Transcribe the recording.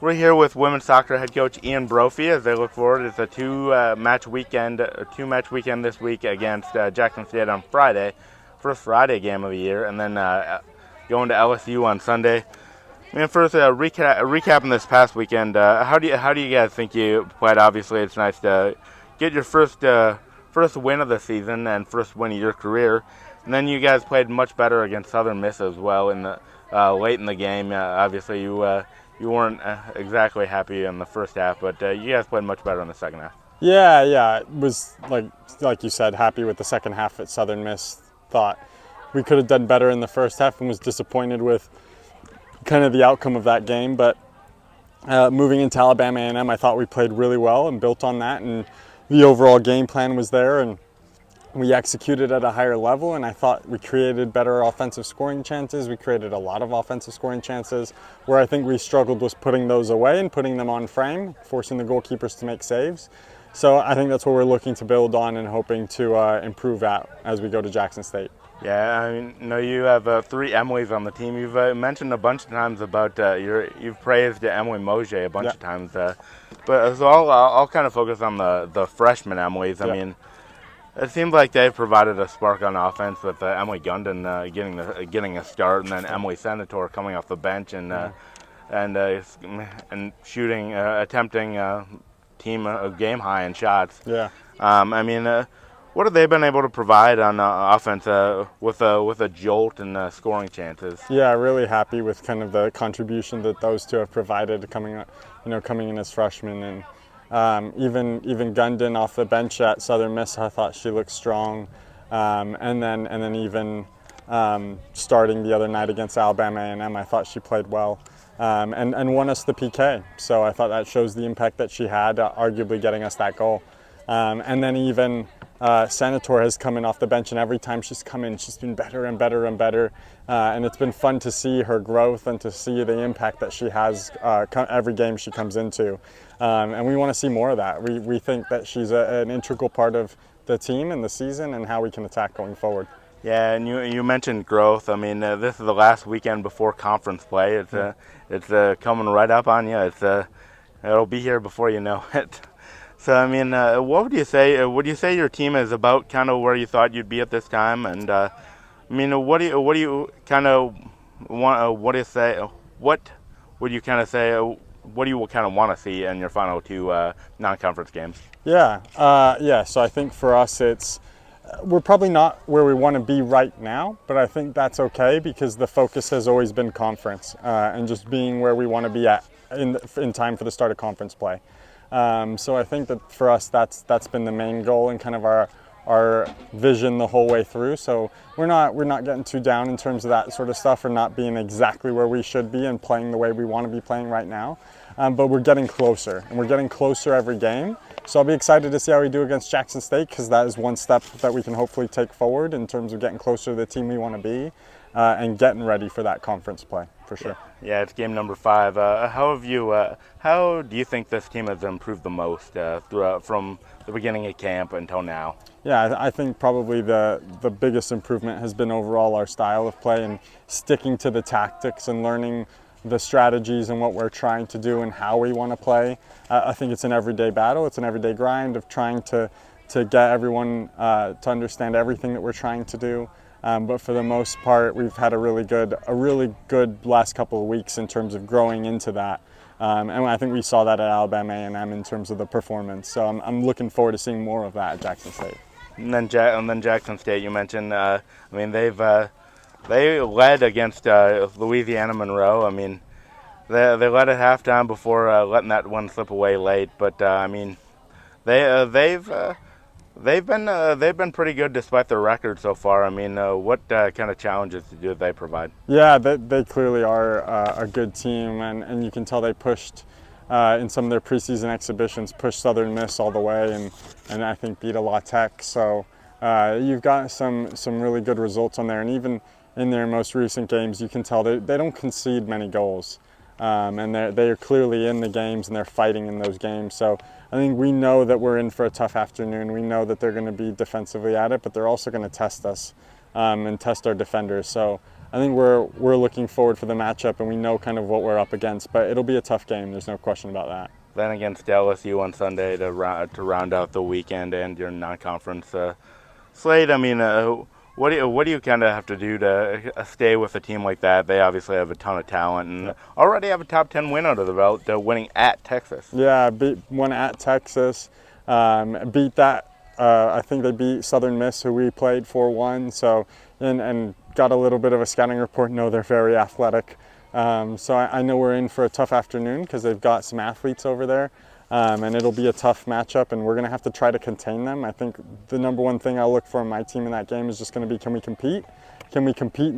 We're here with women's soccer head coach Ian Brophy as they look forward. It's a two-match weekend this week against Jackson State on Friday, first Friday game of the year, and then going to LSU on Sunday. I mean, first recapping this past weekend, how do you guys think you played? Obviously, it's nice to get your first win of the season and first win of your career, and then you guys played much better against Southern Miss as well in the late in the game. Obviously, you weren't exactly happy in the first half, but you guys played much better in the second half. Yeah, it was like you said, happy with the second half at Southern Miss. Thought we could have done better in the first half and was disappointed with kind of the outcome of that game. But moving into Alabama A&M, I thought we played really well and built on that, and the overall game plan was there, and we executed at a higher level, and I thought we created better offensive scoring chances. We created a lot of offensive scoring chances. Where I think we struggled was putting those away and putting them on frame, forcing the goalkeepers to make saves. So I think that's what we're looking to build on and hoping to improve at as we go to Jackson State. Yeah, I mean, you have 3 Emilys on the team. You've mentioned a bunch of times about you've praised Emily Mosier a bunch of times, but so I'll kind of focus on the freshman Emilys. I mean, it seems like they've provided a spark on offense with Emily Gundon getting a start, and then Emily Senator coming off the bench and shooting, attempting team game high in shots. Yeah. I mean, what have they been able to provide on offense with a jolt and scoring chances? Yeah, really happy with kind of the contribution that those two have provided coming in as freshmen, and even Gundon off the bench at Southern Miss, I thought she looked strong, and then even starting the other night against Alabama A&M, I thought she played well. And won us the PK. So I thought that shows the impact that she had, arguably getting us that goal. And then even Senator has come in off the bench, and every time she's come in, she's been better and better and better. And it's been fun to see her growth and to see the impact that she has every game she comes into. And we want to see more of that. We think that she's an integral part of the team and the season and how we can attack going forward. Yeah, and you mentioned growth. I mean, this is the last weekend before conference play. It's coming right up on you. It'll be here before you know it. So, I mean, what would you say? Would you say your team is about kind of where you thought you'd be at this time? And I mean, what do you kind of want? What do you say? What would you kind of say? What do you kind of want to see in your final 2 non-conference games? Yeah. So I think for us, we're probably not where we want to be right now, but I think that's okay because the focus has always been conference and just being where we want to be at in time for the start of conference play. So I think that for us, that's been the main goal and kind of our vision the whole way through. So we're not getting too down in terms of that sort of stuff, or not being exactly where we should be and playing the way we want to be playing right now. But we're getting closer, and we're getting closer every game. So I'll be excited to see how we do against Jackson State, because that is one step that we can hopefully take forward in terms of getting closer to the team we want to be and getting ready for that conference play, for sure. Yeah, it's game number 5. How do you think this team has improved the most throughout from the beginning of camp until now? Yeah, I think probably the biggest improvement has been overall our style of play and sticking to the tactics and learning the strategies and what we're trying to do and how we want to play. I think it's an everyday battle. It's an everyday grind of trying to get everyone to understand everything that we're trying to do. But for the most part, we've had a really good last couple of weeks in terms of growing into that. And I think we saw that at Alabama A&M in terms of the performance. So I'm looking forward to seeing more of that at Jackson State. And then Jackson State, you mentioned. I mean, they led against Louisiana Monroe. I mean, they led at halftime before letting that one slip away late. But I mean, they've been pretty good despite their record so far. I mean, what kind of challenges do they provide? Yeah, they clearly are a good team, and you can tell they pushed in some of their preseason exhibitions, pushed Southern Miss all the way, and I think beat a La Tech. So you've got some really good results on there, and even in their most recent games, you can tell they don't concede many goals, and they are clearly in the games and they're fighting in those games. So I think we know that we're in for a tough afternoon. We know that they're going to be defensively at it, but they're also going to test us and test our defenders. So we're looking forward for the matchup, and we know kind of what we're up against. But it'll be a tough game. There's no question about that. Then against LSU on Sunday to round out the weekend and your non-conference slate. I mean, what do you kind of have to do to stay with a team like that? They obviously have a ton of talent and already have a top 10 win under the belt, winning at Texas. Yeah, won at Texas, beat that. I think they beat Southern Miss, who we played 4-1. So and got a little bit of a scouting report. No, they're very athletic. So I know we're in for a tough afternoon because they've got some athletes over there. And it'll be a tough matchup, and we're going to have to try to contain them. I think the number one thing I'll look for in my team in that game is just going to be, can we compete? Can we compete